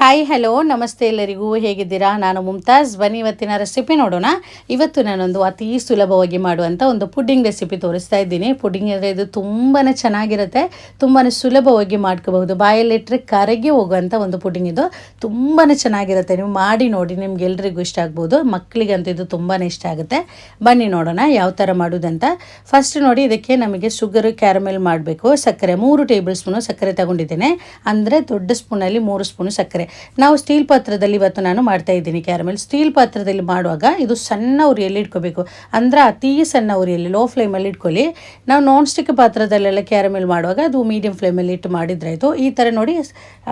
Hi hello ನಮಸ್ತೆ ಎಲ್ಲರಿಗೂ ಹೇಗಿದ್ದೀರಾ. ನಾನು ಮುಮ್ತಾಜ್. ಬನ್ನಿ ಇವತ್ತಿನ ರೆಸಿಪಿ ನೋಡೋಣ. ಇವತ್ತು ನಾನೊಂದು ಅತಿ ಸುಲಭವಾಗಿ ಮಾಡುವಂಥ ಒಂದು ಪುಡ್ಡಿಂಗ್ ರೆಸಿಪಿ ತೋರಿಸ್ತಾ ಇದ್ದೀನಿ. ಪುಡ್ಡಿಂಗ್ ಅಂದರೆ ಇದು ತುಂಬಾ ಚೆನ್ನಾಗಿರುತ್ತೆ, ತುಂಬಾ ಸುಲಭವಾಗಿ ಮಾಡ್ಕೋಬಹುದು. ಬಾಯಲ್ಲಿಟ್ಟರೆ ಕರಗಿ ಹೋಗುವಂಥ ಒಂದು ಪುಡ್ಡಿಂಗ್ ಇದು. ತುಂಬಾ ಚೆನ್ನಾಗಿರುತ್ತೆ, ನೀವು ಮಾಡಿ ನೋಡಿ, ನಿಮ್ಗೆ ಎಲ್ರಿಗೂ ಇಷ್ಟ ಆಗ್ಬೋದು. ಮಕ್ಕಳಿಗಂತೂ ಇದು ತುಂಬಾ ಇಷ್ಟ ಆಗುತ್ತೆ. ಬನ್ನಿ ನೋಡೋಣ ಯಾವ ಥರ ಮಾಡೋದಂತ. ಫಸ್ಟ್ ನೋಡಿ, ಇದಕ್ಕೆ ನಮಗೆ ಶುಗರ್ ಕ್ಯಾರಮೆಲ್ ಮಾಡಬೇಕು. ಸಕ್ಕರೆ 3 ಟೇಬಲ್ ಸ್ಪೂನು ಸಕ್ಕರೆ ತಗೊಂಡಿದ್ದೇನೆ, ಅಂದರೆ ದೊಡ್ಡ ಸ್ಪೂನಲ್ಲಿ 3 ಸ್ಪೂನು ಸಕ್ಕರೆ. ನಾವು ಸ್ಟೀಲ್ ಪಾತ್ರದಲ್ಲಿ ಇವತ್ತು ನಾನು ಮಾಡ್ತಾ ಇದ್ದೀನಿ ಕ್ಯಾರಮೆಲ್. ಸ್ಟೀಲ್ ಪಾತ್ರದಲ್ಲಿ ಮಾಡುವಾಗ ಇದು ಸಣ್ಣ ಉರಿಯಲ್ಲಿ ಇಟ್ಕೋಬೇಕು, ಅಂದರೆ ಅತಿ ಸಣ್ಣ ಉರಿಯಲ್ಲಿ, ಲೋ ಫ್ಲೇಮಲ್ಲಿ ಇಟ್ಕೊಳ್ಳಿ. ನಾವು ನಾನ್ ಸ್ಟಿಕ್ ಪಾತ್ರದಲ್ಲೆಲ್ಲ ಕ್ಯಾರಮೆಲ್ ಮಾಡುವಾಗ ಅದು ಮೀಡಿಯಂ ಫ್ಲೇಮಲ್ಲಿ ಇಟ್ಟು ಮಾಡಿದ್ರಾಯ್ತು. ಈ ಥರ ನೋಡಿ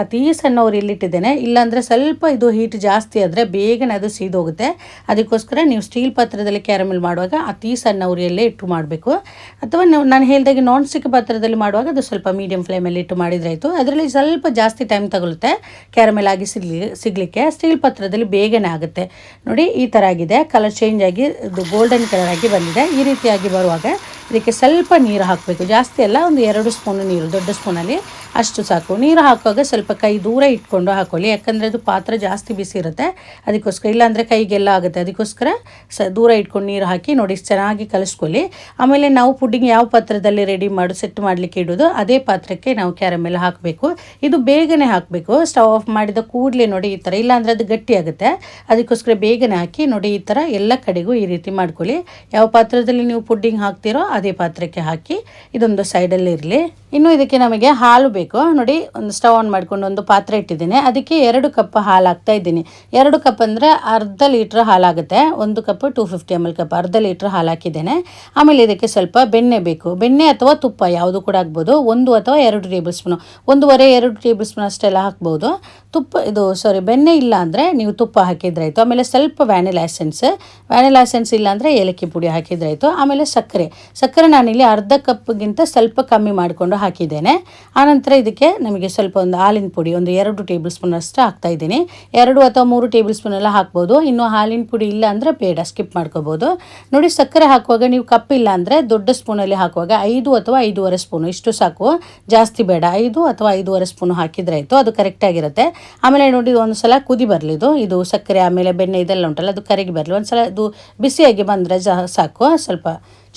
ಅತಿ ಸಣ್ಣ ಉರಿಯಲ್ಲಿ ಇಟ್ಟಿದ್ದೇನೆ. ಇಲ್ಲಾಂದರೆ ಸ್ವಲ್ಪ ಇದು ಹೀಟ್ ಜಾಸ್ತಿ ಆದರೆ ಬೇಗನೆ ಅದು ಸೀದೋಗುತ್ತೆ. ಅದಕ್ಕೋಸ್ಕರ ನೀವು ಸ್ಟೀಲ್ ಪಾತ್ರದಲ್ಲಿ ಕ್ಯಾರಮೆಲ್ ಮಾಡುವಾಗ ಅತಿ ಸಣ್ಣ ಉರಿಯಲ್ಲೇ ಇಟ್ಟು ಮಾಡಬೇಕು. ಅಥವಾ ನಾನು ಹೇಳಿದಾಗೆ ನಾನ್ ಸ್ಟಿಕ್ ಪಾತ್ರದಲ್ಲಿ ಮಾಡುವಾಗ ಅದು ಸ್ವಲ್ಪ ಮೀಡಿಯಂ ಫ್ಲೇಮಲ್ಲಿ ಇಟ್ಟು ಮಾಡಿದ್ರಾಯ್ತು. ಅದರಲ್ಲಿ ಸ್ವಲ್ಪ ಜಾಸ್ತಿ ಟೈಮ್ ತಗೊಳುತ್ತೆ ಕ್ಯಾರಮೆಲ್ ಆಗಿ ಸಿಗಲಿಕ್ಕೆ. ಸ್ಟೀಲ್ ಪಾತ್ರದಲ್ಲಿ ಬೇಗನೆ ಆಗುತ್ತೆ. ನೋಡಿ ಈ ಥರ ಆಗಿದೆ, ಕಲರ್ ಚೇಂಜ್ ಆಗಿ ಇದು ಗೋಲ್ಡನ್ ಕಲರ್ ಆಗಿ ಬಂದಿದೆ. ಈ ರೀತಿಯಾಗಿ ಬರುವಾಗ ಇದಕ್ಕೆ ಸ್ವಲ್ಪ ನೀರು ಹಾಕಬೇಕು, ಜಾಸ್ತಿ ಅಲ್ಲ, ಒಂದು 2 ಸ್ಪೂನು ನೀರು, ದೊಡ್ಡ ಸ್ಪೂನಲ್ಲಿ ಅಷ್ಟು ಸಾಕು. ನೀರು ಹಾಕುವಾಗ ಸ್ವಲ್ಪ ಕೈ ದೂರ ಇಟ್ಕೊಂಡು ಹಾಕೊಳ್ಳಿ, ಯಾಕಂದರೆ ಅದು ಪಾತ್ರ ಜಾಸ್ತಿ ಬಿಸಿ ಇರುತ್ತೆ. ಅದಕ್ಕೋಸ್ಕರ, ಇಲ್ಲಾಂದರೆ ಕೈಗೆಲ್ಲ ಆಗುತ್ತೆ. ಅದಕ್ಕೋಸ್ಕರ ದೂರ ಇಟ್ಕೊಂಡು ನೀರು ಹಾಕಿ ನೋಡಿ ಚೆನ್ನಾಗಿ ಕಲಿಸ್ಕೊಳ್ಳಿ. ಆಮೇಲೆ ನಾವು ಪುಡ್ಡಿಂಗ್ ಯಾವ ಪಾತ್ರದಲ್ಲಿ ರೆಡಿ ಮಾಡಿ ಸೆಟ್ ಮಾಡಲಿಕ್ಕೆ ಇಡೋದು ಅದೇ ಪಾತ್ರಕ್ಕೆ ನಾವು ಕ್ಯಾರಮೆಲ್ ಹಾಕಬೇಕು. ಇದು ಬೇಗನೆ ಹಾಕಬೇಕು, ಸ್ಟವ್ ಆಫ್ ಮಾಡಿದ ಕೂಡಲೇ ನೋಡಿ ಈ ಥರ, ಇಲ್ಲಾಂದರೆ ಅದು ಗಟ್ಟಿ ಆಗುತ್ತೆ. ಅದಕ್ಕೋಸ್ಕರ ಬೇಗನೆ ಹಾಕಿ ನೋಡಿ ಈ ಥರ ಎಲ್ಲ ಕಡೆಗೂ ಈ ರೀತಿ ಮಾಡ್ಕೊಳ್ಳಿ. ಯಾವ ಪಾತ್ರದಲ್ಲಿ ನೀವು ಪುಡ್ಡಿಂಗ್ ಹಾಕ್ತೀರೋ ಅದೇ ಪಾತ್ರಕ್ಕೆ ಹಾಕಿ ಇದೊಂದು ಸೈಡಲ್ಲಿ ಇರಲಿ. ಇನ್ನು ಇದಕ್ಕೆ ನಮಗೆ ಹಾಲು ಬೇಕು. ನೋಡಿ, ಒಂದು ಸ್ಟವ್ ಆನ್ ಮಾಡ್ಕೊಂಡು ಒಂದು ಪಾತ್ರೆ ಇಟ್ಟಿದ್ದೀನಿ, ಅದಕ್ಕೆ 2 ಕಪ್ ಹಾಲು ಹಾಕ್ತಾ ಇದ್ದೀನಿ. 2 ಕಪ್ ಅಂದರೆ ಅರ್ಧ ಲೀಟ್ರ್ ಹಾಲಾಗುತ್ತೆ. 1 ಕಪ್ 250 ml ಕಪ್, ಅರ್ಧ ಲೀಟ್ರ್ ಹಾಲು ಹಾಕಿದ್ದೇನೆ. ಆಮೇಲೆ ಇದಕ್ಕೆ ಸ್ವಲ್ಪ ಬೆಣ್ಣೆ ಬೇಕು, ಬೆಣ್ಣೆ ಅಥವಾ ತುಪ್ಪ ಯಾವುದು ಕೂಡ ಆಗ್ಬೋದು. 1 ಅಥವಾ 2 ಟೇಬಲ್ ಸ್ಪೂನು, 1.5-2 ಟೇಬಲ್ ಸ್ಪೂನ್ ಅಷ್ಟೆಲ್ಲ ಹಾಕ್ಬೋದು. ಬೆಣ್ಣೆ ಇಲ್ಲ ಅಂದರೆ ನೀವು ತುಪ್ಪ ಹಾಕಿದ್ರಾಯ್ತು. ಆಮೇಲೆ ಸ್ವಲ್ಪ ವ್ಯಾನಿಲಾ ಎಸೆನ್ಸ್ ಇಲ್ಲ ಅಂದರೆ ಏಲಕ್ಕಿ ಪುಡಿ ಹಾಕಿದ್ರಾಯ್ತು. ಆಮೇಲೆ ಸಕ್ಕರೆ ನಾನಿಲ್ಲಿ ಅರ್ಧ ಕಪ್ಗಿಂತ ಸ್ವಲ್ಪ ಕಮ್ಮಿ ಮಾಡಿಕೊಂಡು ಹಾಕಿದ್ದೇನೆ. ಆನಂತರ ಇದಕ್ಕೆ ನಮಗೆ ಸ್ವಲ್ಪ ಒಂದು ಹಾಲಿನ ಪುಡಿ ಒಂದು 2 ಟೇಬಲ್ ಸ್ಪೂನ್ ಅಷ್ಟು ಹಾಕ್ತಾ ಇದ್ದೀನಿ. 2 ಅಥವಾ 3 ಟೇಬಲ್ ಸ್ಪೂನ್ ಎಲ್ಲ ಹಾಕ್ಬೋದು. ಇನ್ನು ಹಾಲಿನ ಪುಡಿ ಇಲ್ಲ ಅಂದರೆ ಬೇಡ, ಸ್ಕಿಪ್ ಮಾಡ್ಕೋಬೋದು. ನೋಡಿ, ಸಕ್ಕರೆ ಹಾಕುವಾಗ ನೀವು ಕಪ್ ಇಲ್ಲ ಅಂದರೆ ದೊಡ್ಡ ಸ್ಪೂನಲ್ಲಿ ಹಾಕುವಾಗ 5 ಅಥವಾ 5.5 ಸ್ಪೂನು ಇಷ್ಟು ಸಾಕು, ಜಾಸ್ತಿ ಬೇಡ. 5 ಅಥವಾ 5.5 ಸ್ಪೂನು ಹಾಕಿದ್ರಾಯ್ತು, ಅದು ಕರೆಕ್ಟಾಗಿರುತ್ತೆ. ಆಮೇಲೆ ನೋಡಿ, ಒಂದು ಸಲ ಕುದಿ ಬರಲಿ, ಇದು ಸಕ್ಕರೆ ಆಮೇಲೆ ಬೆಣ್ಣೆ ಇದೆಲ್ಲ ಉಂಟಲ್ಲ ಅದು ಕರಗಿ ಬರಲಿ. ಒಂದು ಸಲ ಇದು ಬಿಸಿಯಾಗಿ ಬಂದರೆ ಸಾಕು, ಸ್ವಲ್ಪ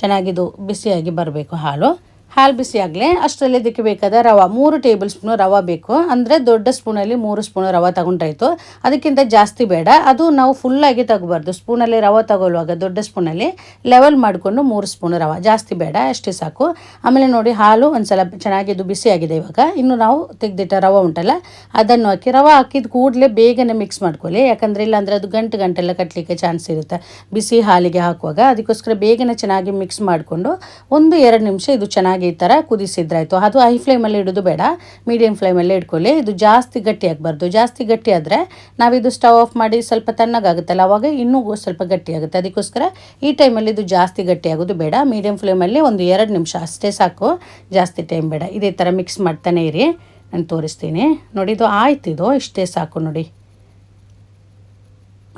ಚೆನ್ನಾಗಿದು ಬಿಸಿಯಾಗಿ ಬರಬೇಕು ಹಾಲು ಬಿಸಿ ಆಗಲಿ. ಅಷ್ಟರಲ್ಲಿ ಇದಕ್ಕೆ ಬೇಕಾದ ರವೆ 3 ಟೇಬಲ್ ಸ್ಪೂನು ರವೆ ಬೇಕು, ಅಂದರೆ ದೊಡ್ಡ ಸ್ಪೂನಲ್ಲಿ 3 ಸ್ಪೂನು ರವೆ ತಗೊಂಡ್ರಾಯ್ತು, ಅದಕ್ಕಿಂತ ಜಾಸ್ತಿ ಬೇಡ. ಅದು ನಾವು ಫುಲ್ಲಾಗಿ ತಗೋಬಾರ್ದು, ಸ್ಪೂನಲ್ಲಿ ರವೆ ತಗೊಳ್ಳುವಾಗ ದೊಡ್ಡ ಸ್ಪೂನಲ್ಲಿ ಲೆವೆಲ್ ಮಾಡಿಕೊಂಡು 3 ಸ್ಪೂನು ರವೆ, ಜಾಸ್ತಿ ಬೇಡ, ಅಷ್ಟೇ ಸಾಕು. ಆಮೇಲೆ ನೋಡಿ, ಹಾಲು ಒಂದು ಸಲ ಚೆನ್ನಾಗಿದ್ದು ಬಿಸಿಯಾಗಿದೆ. ಇವಾಗ ಇನ್ನು ನಾವು ತೆಗೆದಿಟ್ಟ ರವೆ ಉಂಟಲ್ಲ ಅದನ್ನು ಹಾಕಿ, ರವೆ ಹಾಕಿದ ಕೂಡಲೇ ಬೇಗನೆ ಮಿಕ್ಸ್ ಮಾಡ್ಕೊಳ್ಳಿ, ಯಾಕಂದರೆ ಇಲ್ಲಾಂದರೆ ಅದು ಗಂಟೆಲ್ಲ ಕಟ್ಟಲಿಕ್ಕೆ ಚಾನ್ಸ್ ಇರುತ್ತೆ ಬಿಸಿ ಹಾಲಿಗೆ ಹಾಕುವಾಗ. ಅದಕ್ಕೋಸ್ಕರ ಬೇಗನೆ ಚೆನ್ನಾಗಿ ಮಿಕ್ಸ್ ಮಾಡಿಕೊಂಡು 1-2 ನಿಮಿಷ ಇದು ಚೆನ್ನಾಗಿ ಈ ಥರ ಕುದಿಸಿದ್ರಾಯ್ತು. ಅದು ಹೈ ಫ್ಲೇಮಲ್ಲಿ ಇಡೋದು ಬೇಡ, ಮೀಡಿಯಂ ಫ್ಲೇಮಲ್ಲಿ ಇಟ್ಕೊಳ್ಳಿ. ಇದು ಜಾಸ್ತಿ ಗಟ್ಟಿ ಆಗಬಾರ್ದು, ಜಾಸ್ತಿ ಗಟ್ಟಿ ಆದರೆ ನಾವಿದು ಸ್ಟವ್ ಆಫ್ ಮಾಡಿ ಸ್ವಲ್ಪ ತಣ್ಣಗಾಗುತ್ತಲ್ಲ, ಆವಾಗ ಇನ್ನೂ ಸ್ವಲ್ಪ ಗಟ್ಟಿ ಆಗುತ್ತೆ. ಅದಕ್ಕೋಸ್ಕರ ಈ ಟೈಮಲ್ಲಿ ಇದು ಜಾಸ್ತಿ ಗಟ್ಟಿ ಆಗೋದು ಬೇಡ, ಮೀಡಿಯಂ ಫ್ಲೇಮಲ್ಲಿ 1-2 ನಿಮಿಷ ಅಷ್ಟೇ ಸಾಕು, ಜಾಸ್ತಿ ಟೈಮ್ ಬೇಡ. ಇದೇ ಥರ ಮಿಕ್ಸ್ ಮಾಡ್ತಾನೆ ಇರಿ, ನಾನು ತೋರಿಸ್ತೀನಿ. ನೋಡಿ, ಇದು ಆಯ್ತಿದು, ಇಷ್ಟೇ ಸಾಕು.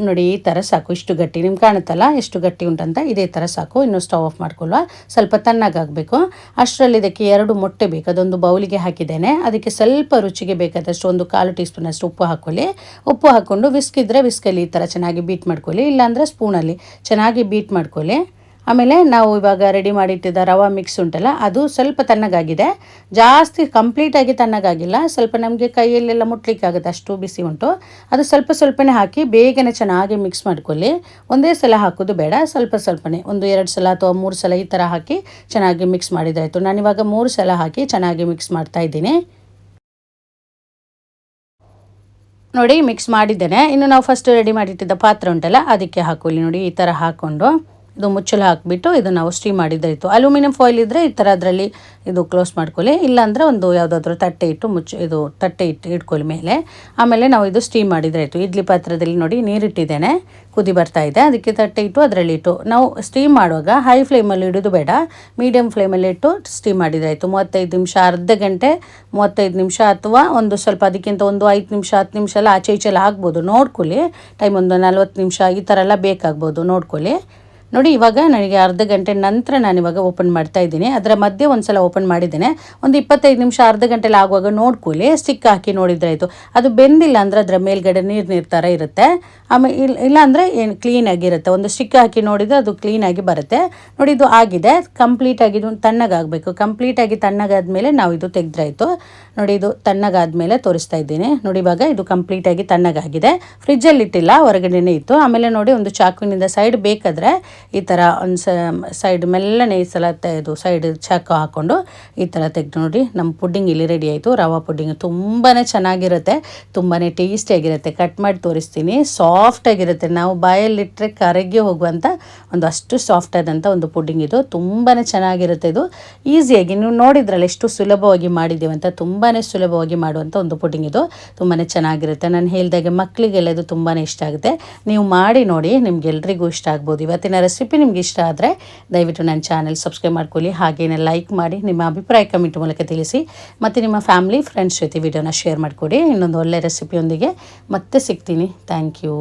ನೋಡಿ ಈ ಥರ ಸಾಕು, ಇಷ್ಟು ಗಟ್ಟಿ ನಿಮ್ಗೆ ಕಾಣುತ್ತಲ್ಲ ಎಷ್ಟು ಗಟ್ಟಿ ಉಂಟಂತ, ಇದೇ ಥರ ಸಾಕು. ಇನ್ನು ಸ್ಟವ್ ಆಫ್ ಮಾಡ್ಕೊಳ್ಳುವ, ಸ್ವಲ್ಪ ತಣ್ಣಗಾಗಬೇಕು. ಅಷ್ಟರಲ್ಲಿ ಇದಕ್ಕೆ 2 ಮೊಟ್ಟೆ ಬೇಕು, ಅದೊಂದು ಬೌಲಿಗೆ ಹಾಕಿದ್ದೇನೆ. ಅದಕ್ಕೆ ಸ್ವಲ್ಪ ರುಚಿಗೆ ಬೇಕಾದಷ್ಟು 1/4 ಟೀ ಸ್ಪೂನ್ ಅಷ್ಟು ಉಪ್ಪು ಹಾಕ್ಕೊಳ್ಳಿ. ಉಪ್ಪು ಹಾಕ್ಕೊಂಡು ವಿಸ್ಕಿದ್ರೆ ವಿಸ್ಕಲ್ಲಿ ಈ ಥರ ಚೆನ್ನಾಗಿ ಬೀಟ್ ಮಾಡ್ಕೊಳ್ಳಿ, ಇಲ್ಲಾಂದರೆ ಸ್ಪೂನಲ್ಲಿ ಚೆನ್ನಾಗಿ ಬೀಟ್ ಮಾಡ್ಕೊಳ್ಳಿ. ಆಮೇಲೆ ನಾವು ಇವಾಗ ರೆಡಿ ಮಾಡಿಟ್ಟಿದ್ದ ರವಾ ಮಿಕ್ಸ್ ಉಂಟಲ್ಲ ಅದು ಸ್ವಲ್ಪ ತಣ್ಣಗಾಗಿದೆ, ಜಾಸ್ತಿ ಕಂಪ್ಲೀಟಾಗಿ ತಣ್ಣಗಾಗಿಲ್ಲ, ಸ್ವಲ್ಪ ನಮಗೆ ಕೈಯಲ್ಲೆಲ್ಲ ಮುಟ್ಲಿಕ್ಕೆ ಆಗುತ್ತೆ ಅಷ್ಟು ಬಿಸಿ ಉಂಟು. ಅದು ಸ್ವಲ್ಪನೇ ಹಾಕಿ ಬೇಗನೆ ಚೆನ್ನಾಗಿ ಮಿಕ್ಸ್ ಮಾಡ್ಕೊಳ್ಳಿ. ಒಂದೇ ಸಲ ಹಾಕೋದು ಬೇಡ, ಸ್ವಲ್ಪನೇ 1-2 ಸಲ ಅಥವಾ 3 ಸಲ ಈ ಥರ ಹಾಕಿ ಚೆನ್ನಾಗಿ ಮಿಕ್ಸ್ ಮಾಡಿದ್ರಾಯ್ತು. ನಾನಿವಾಗ 3 ಸಲ ಹಾಕಿ ಚೆನ್ನಾಗಿ ಮಿಕ್ಸ್ ಮಾಡ್ತಾ ಇದ್ದೀನಿ. ನೋಡಿ, ಮಿಕ್ಸ್ ಮಾಡಿದ್ದೇನೆ. ಇನ್ನು ನಾವು ಫಸ್ಟ್ ರೆಡಿ ಮಾಡಿಟ್ಟಿದ್ದ ಪಾತ್ರೆ ಉಂಟಲ್ಲ ಅದಕ್ಕೆ ಹಾಕೊಳ್ಳಿ. ನೋಡಿ ಈ ಥರ ಹಾಕ್ಕೊಂಡು ಇದು ಮುಚ್ಚಳ ಹಾಕಿಬಿಟ್ಟು ಇದು ನಾವು ಸ್ಟೀಮ್ ಮಾಡಿದ್ದಾಯಿತು. ಅಲ್ಯೂಮಿನಿಯಂ ಫಾಯಿಲ್ ಇದ್ದರೆ ಈ ಥರ ಅದರಲ್ಲಿ ಇದು ಕ್ಲೋಸ್ ಮಾಡ್ಕೊಳ್ಳಿ, ಇಲ್ಲಾಂದರೆ ಒಂದು ಯಾವುದಾದ್ರೂ ತಟ್ಟೆ ಇಟ್ಟು ಇಟ್ಕೊಳ್ಳಿ ಮೇಲೆ. ಆಮೇಲೆ ನಾವು ಇದು ಸ್ಟೀಮ್ ಮಾಡಿದ್ರಾಯ್ತು. ಇಡ್ಲಿ ಪಾತ್ರದಲ್ಲಿ ನೋಡಿ ನೀರಿಟ್ಟಿದ್ದೇನೆ, ಕುದಿ ಬರ್ತಾ ಇದೆ, ಅದಕ್ಕೆ ತಟ್ಟೆ ಇಟ್ಟು ಅದರಲ್ಲಿ ಇಟ್ಟು ನಾವು ಸ್ಟೀಮ್ ಮಾಡುವಾಗ ಹೈ ಫ್ಲೇಮಲ್ಲಿ ಇಡೋದು ಬೇಡ, ಮೀಡಿಯಂ ಫ್ಲೇಮಲ್ಲಿ ಇಟ್ಟು ಸ್ಟೀಮ್ ಮಾಡಿದ್ರಾಯ್ತು. 35 ನಿಮಿಷ, ಅರ್ಧ ಗಂಟೆ 35 ನಿಮಿಷ, ಅಥವಾ ಒಂದು ಸ್ವಲ್ಪ ಅದಕ್ಕಿಂತ ಒಂದು 5 ನಿಮಿಷ 10 ನಿಮಿಷ ಎಲ್ಲ ಆಚೆ ಈಚೆ ಎಲ್ಲ ಆಗ್ಬೋದು, ನೋಡ್ಕೊಳ್ಳಿ. ಟೈಮ್ ಒಂದು 40 ನಿಮಿಷ ಈ ಥರ ಎಲ್ಲ ಬೇಕಾಗ್ಬೋದು, ನೋಡ್ಕೊಳ್ಳಿ. ನೋಡಿ ಇವಾಗ ನನಗೆ ಅರ್ಧ ಗಂಟೆ ನಂತರ ನಾನು ಇವಾಗ ಓಪನ್ ಮಾಡ್ತಾ ಇದ್ದೀನಿ. ಅದರ ಮಧ್ಯೆ ಒಂದು ಸಲ ಓಪನ್ ಮಾಡಿದ್ದೇನೆ. ಒಂದು 25 ನಿಮಿಷ ಅರ್ಧ ಗಂಟೆಲಿ ಆಗುವಾಗ ನೋಡ್ಕೊಳ್ಳಿ, ಸ್ಟಿಕ್ ಹಾಕಿ ನೋಡಿದ್ರೆ ಆಯಿತು. ಅದು ಬೆಂದಿಲ್ಲ ಅಂದರೆ ಅದರ ಮೇಲ್ಗಡೆ ನೀರು ಥರ ಇರುತ್ತೆ. ಆಮೇಲೆ ಇಲ್ಲ ಅಂದರೆ ಏನು ಕ್ಲೀನಾಗಿರುತ್ತೆ. ಒಂದು ಸ್ಟಿಕ್ ಹಾಕಿ ನೋಡಿದರೆ ಅದು ಕ್ಲೀನಾಗಿ ಬರುತ್ತೆ. ನೋಡಿ ಇದು ಆಗಿದೆ, ಕಂಪ್ಲೀಟಾಗಿ ಇದು ತಣ್ಣಗಾಗಬೇಕು. ಕಂಪ್ಲೀಟಾಗಿ ತಣ್ಣಗಾದ್ಮೇಲೆ ನಾವು ಇದು ತೆಗೆದ್ರಾಯ್ತು. ನೋಡಿ ಇದು ತಣ್ಣಗಾದ್ಮೇಲೆ ತೋರಿಸ್ತಾ ಇದ್ದೀನಿ. ನೋಡಿ ಇವಾಗ ಇದು ಕಂಪ್ಲೀಟಾಗಿ ತಣ್ಣಗಾಗಿದೆ. ಫ್ರಿಜ್ಜಲ್ಲಿ ಇಟ್ಟಿಲ್ಲ, ಹೊರಗಡೆನೇ ಇತ್ತು. ಆಮೇಲೆ ನೋಡಿ ಒಂದು ಚಾಕುವಿನಿಂದ ಸೈಡ್ ಬೇಕಾದರೆ ಈ ಥರ ಒಂದು ಸೈಡ್ ಮೆಲ್ಲನೆ ಈ ಸಲ ಇದು ಸೈಡ್ ಚಾಕು ಹಾಕ್ಕೊಂಡು ಈ ಥರ ತೆಗೆದು ನೋಡಿ ನಮ್ಮ ಪುಡ್ಡಿಂಗ್ ಇಲ್ಲಿ ರೆಡಿ ಆಯಿತು. ರವಾ ಪುಡ್ಡಿಂಗ್ ತುಂಬಾ ಚೆನ್ನಾಗಿರುತ್ತೆ, ತುಂಬಾ ಟೇಸ್ಟಿಯಾಗಿರುತ್ತೆ. ಕಟ್ ಮಾಡಿ ತೋರಿಸ್ತೀನಿ. ಸಾಫ್ಟಾಗಿರುತ್ತೆ, ನಾವು ಬಾಯಲ್ಲಿಟ್ಟರೆ ಕರಗಿ ಹೋಗುವಂಥ ಒಂದು ಅಷ್ಟು ಸಾಫ್ಟ್ ಆದಂಥ ಒಂದು ಪುಡ್ಡಿಂಗ್ ಇದು. ತುಂಬಾ ಚೆನ್ನಾಗಿರುತ್ತೆ. ಇದು ಈಸಿಯಾಗಿ ನೀವು ನೋಡಿದ್ರಲ್ಲ ಎಷ್ಟು ಸುಲಭವಾಗಿ ಮಾಡಿದ್ದೀವಿ ಅಂತ. ತುಂಬಾ ಸುಲಭವಾಗಿ ಮಾಡುವಂಥ ಒಂದು ಪುಡ್ಡಿಂಗ್ ಇದು. ತುಂಬಾ ಚೆನ್ನಾಗಿರುತ್ತೆ. ನಾನು ಹೇಳಿದಾಗೆ ಮಕ್ಕಳಿಗೆಲ್ಲ ಇದು ತುಂಬಾ ಇಷ್ಟ ಆಗುತ್ತೆ. ನೀವು ಮಾಡಿ ನೋಡಿ, ನಿಮ್ಗೆಲ್ರಿಗೂ ಇಷ್ಟ ಆಗ್ಬೋದು. ಇವತ್ತಿನ ರೆಸಿಪಿ ನಿಮ್ಗೆ ಇಷ್ಟ ಆದರೆ ದಯವಿಟ್ಟು ನನ್ನ ಚಾನೆಲ್ ಸಬ್ಸ್ಕ್ರೈಬ್ ಮಾಡ್ಕೊಳ್ಳಿ. ಹಾಗೇನೆ ಲೈಕ್ ಮಾಡಿ, ನಿಮ್ಮ ಅಭಿಪ್ರಾಯ ಕಮೆಂಟ್ ಮೂಲಕ ತಿಳಿಸಿ. ಮತ್ತು ನಿಮ್ಮ ಫ್ಯಾಮಿಲಿ ಫ್ರೆಂಡ್ಸ್ ಜೊತೆ ವಿಡಿಯೋನ ಶೇರ್ ಮಾಡಿಕೊಡಿ. ಇನ್ನೊಂದು ಒಳ್ಳೆ ರೆಸಿಪಿಯೊಂದಿಗೆ ಮತ್ತೆ ಸಿಗ್ತೀನಿ. Thank you.